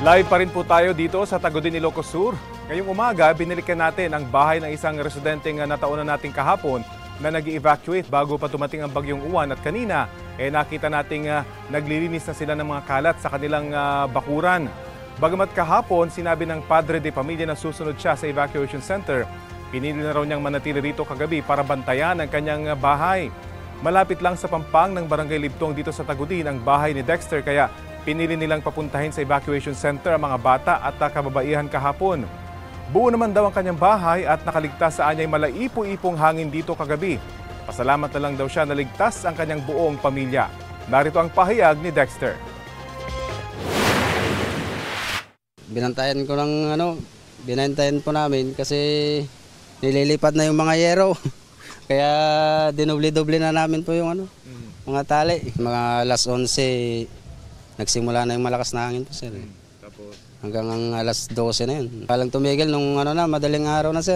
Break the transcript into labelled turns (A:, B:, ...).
A: Live pa rin po tayo dito sa Tagudin, Ilocos Sur. Ngayong umaga, binilikan natin ang bahay ng isang residenteng nataunan natin kahapon na nag-evacuate bago pa dumating ang bagyong Uwan. At kanina, nakita nating naglilinis na sila ng mga kalat sa kanilang bakuran. Bagamat kahapon, sinabi ng padre de pamilya na susunod siya sa evacuation center. Pinili na raw niyang manatili rito kagabi para bantayan ang kanyang bahay. Malapit lang sa pampang ng Barangay Libtong dito sa Tagudin ang bahay ni Dexter, kaya pinili nilang papuntahin sa evacuation center ang mga bata at kababaihan kahapon. Buo naman daw ang kanyang bahay at nakaligtas sa anyay malaipo-ipong hangin dito kagabi. Pasalamat na lang daw siya na ligtas ang kanyang buong pamilya. Narito ang pahayag ni Dexter.
B: Binantayan ko ng binantayan po namin kasi nililipad na yung mga yero. Kaya dinoble-doble na namin po yung mga tali. Mga alas 11 nagsimula na yung malakas na hangin po, sir. Tapos hanggang alas 12 na yun. Walang tumigil nung madaling araw na, sir.